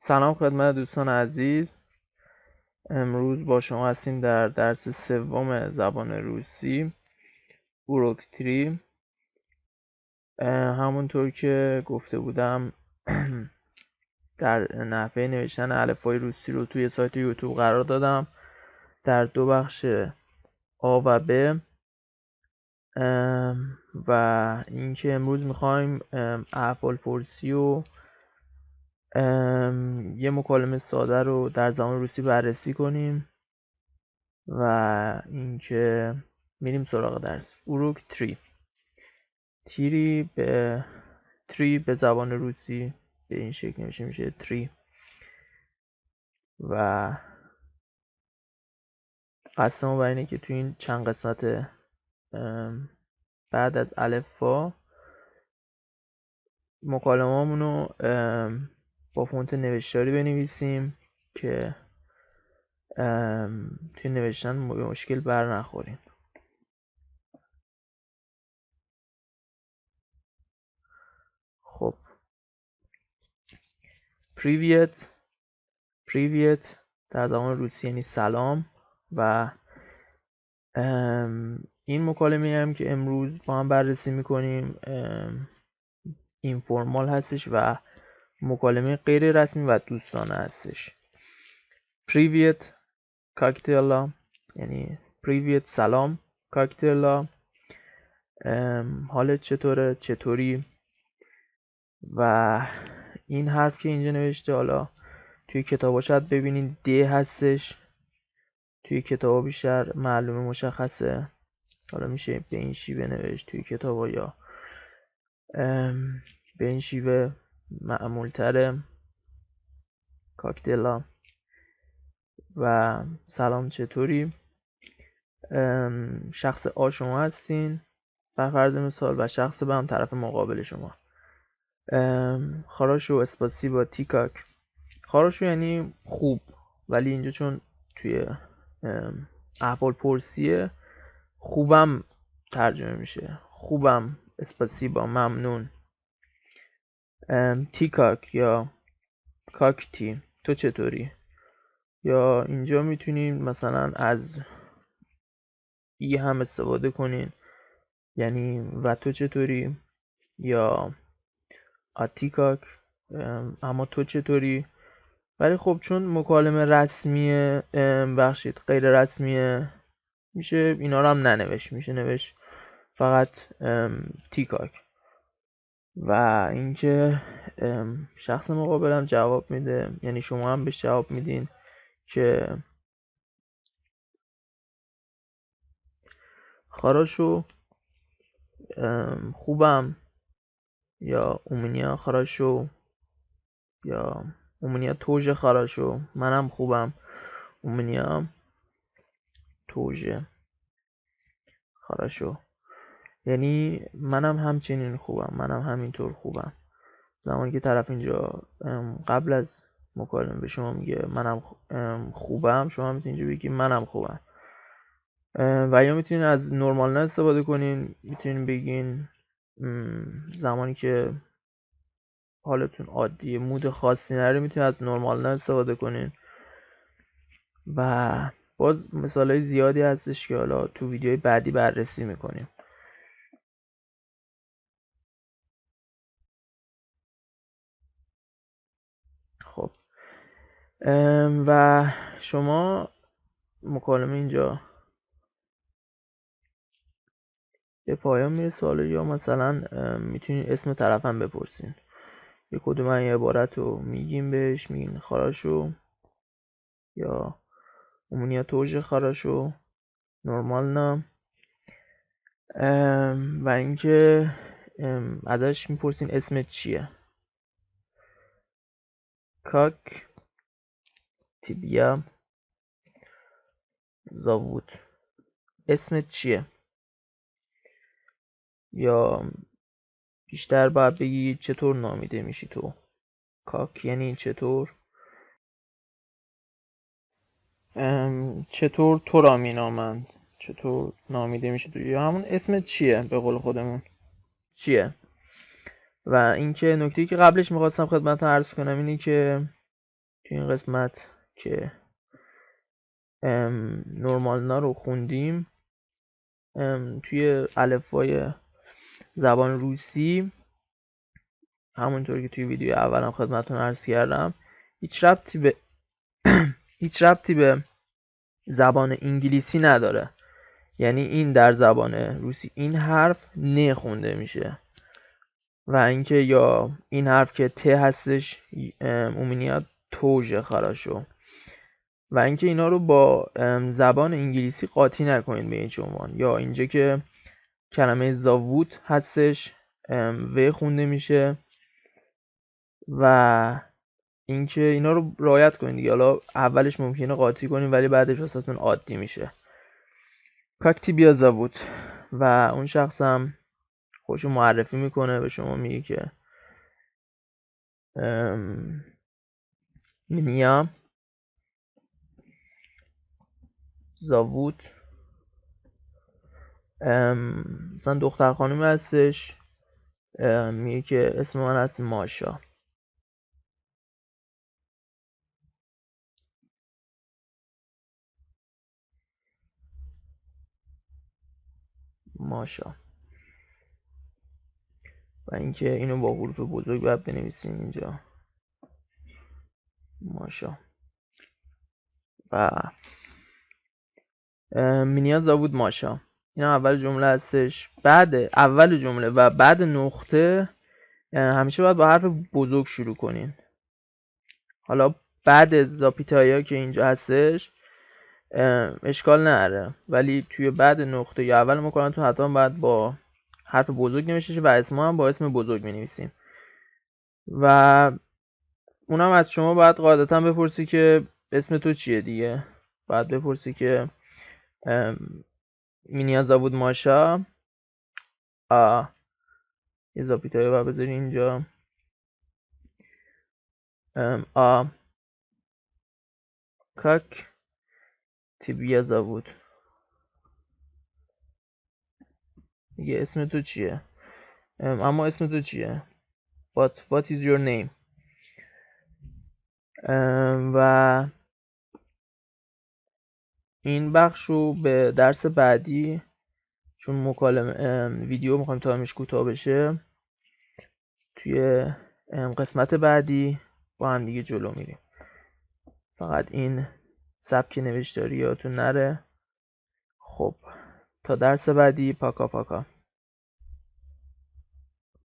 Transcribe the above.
سلام خدمت دوستان عزیز. امروز با شما هستیم در درس سوم زبان روسی اوروک 3. همونطور که گفته بودم در نحوه نوشتن الفبای روسی رو توی سایت یوتیوب قرار دادم در دو بخش آ و ب، و اینکه امروز میخوایم احوال پرسی و یه مکالمه ساده رو در زبان روسی بررسی کنیم و اینکه میریم سراغ درس. اوروک 3 تری به زبان روسی به این شکل میشه تری، و قصد ما بر اینه که تو این چند قسمت بعد از الفبا مکالمه‌مون رو با فونت نوشتاری بنویسیم که توی نوشتن به مشکل بر نخوریم. خب پریویت در زبان روسی یعنی سلام، و این مکالمه هم که امروز با هم بررسی میکنیم اینفورمال هستش و مکالمه غیر رسمی و دوستانه هستش. پریویت کاکتیلا یعنی پریویت سلام کاکتیلا، حالت چطوره، چطوری. و این حرف که اینجا نوشته، حالا توی کتابا شاید ببینید د هستش، توی کتابا بیشتر معلومه مشخصه، حالا میشه به این شیوه نوشت توی کتابا یا به این شیوه معمول تره. کاکتلا و سلام چطوری. شخص آ شما هستین بر فرض مثال و شخص به هم طرف مقابل شما. خاراشو اسپاسی با تیکاک. خاراشو یعنی خوب، ولی اینجا چون توی احوال پرسیه خوبم ترجمه میشه، خوبم، اسپاسی با ممنون. تیکاک یا کاکتی تو چطوری، یا اینجا میتونین مثلا از ای هم استفاده کنین یعنی و تو چطوری، یا آتیکاک اما تو چطوری. ولی خب چون مکالمه رسمیه غیر رسمیه میشه اینا رو هم ننوشت، میشه نوشت فقط تیکاک. و اینکه شخص مقابلم جواب میده، یعنی شما هم بهش جواب میدین که خاراشو خوبم، یا اومنیا خاراشو، یا اومنیا توژه خاراشو منم خوبم، اومنیا توژه خاراشو یعنی منم همچنین خوبم، منم همینطور خوبم. زمانی که طرف اینجا قبل از مکالمه به شما میگه منم خوبم، شما میتونید اینجا بگید منم خوبم. و یا میتونین از نورمال نه استفاده کنین، میتونین بگین زمانی که حالتون عادیه، مود خاصی نره، میتونین از نورمال نه استفاده کنین. و باز مثالای زیادی هستش که حالا تو ویدیوهای بعدی بررسی میکنیم. خب و شما مکالمه اینجا به پایان میرسه، حالا یا مثلا میتونین اسم طرف هم بپرسین، یه کدوم این عبارت رو میگیم بهش، میگین خاراشو یا اومنیا توژه خاراشو نورمال نام. و اینکه ازش میپرسین اسمت چیه. کاک تیبیا زاوود، اسمت چیه. یا بیشتر باید بگی چطور نامیده میشی تو. کاک یعنی چطور، چطور تو را مینامند، چطور نامیده میشه تو، یا همون اسمت چیه به قول خودمون چیه. و اینکه نکته‌ای که قبلش میخواستم خدمتتون عرض کنم اینه که توی این قسمت که نورمالنا رو خوندیم، توی الفبای زبان روسی همونطور که توی ویدیو اولم خدمتتون عرض کردم هیچ ربطی به زبان انگلیسی نداره. یعنی این در زبان روسی این حرف ن خونده میشه و اینکه یا این حرف که ت هستش اومینیاد توژه خراشو و اینکه اینا رو با زبان انگلیسی قاطی نکنید به هیچ عنوان. یا اینجا که کلمه زاوود هستش و خونده میشه و اینکه اینا رو رعایت کنید دیگه. حالا اولش ممکنه قاطی کنید ولی بعدش واسهتون عادی میشه. کاکتی بیا زاوود و اون شخص هم خودشو معرفی میکنه به شما، میگه که منیا زاوود، مثلا دختر خانومی هستش، میگه که اسم من هست ماشا. ماشا و اینکه اینو با حروف بزرگ باید بنویسیم اینجا ماشا. و منیا زاوود ماشا، این اول جمله هستش. بعد اول جمله و بعد نقطه همیشه باید با حرف بزرگ شروع کنین. حالا بعد زاپیتایا که اینجا هستش اشکال نداره، ولی توی بعد نقطه یا اول مکالمه حتما باید با حرف بزرگ نوشته و اسم هم با اسم بزرگ می‌نویسیم. و اونم از شما باید قاعدتا بپرسی که اسم تو چیه دیگه. باید بپرسی که مینیا زاوود ماشا یه زاپیتایا باید بذاری اینجا کاک تیبیا زاوود دیگه. اسم تو چیه؟ اما اسم تو چیه؟ What is your name؟ و این بخش رو به درس بعدی، چون مکالمه ویدیو میخوایم تایمش کوتاه بشه، توی قسمت بعدی با هم دیگه جلو میریم. فقط این سبک نوشتاری یادتون نره. خب تا درس بعدی، پاکا پاکا.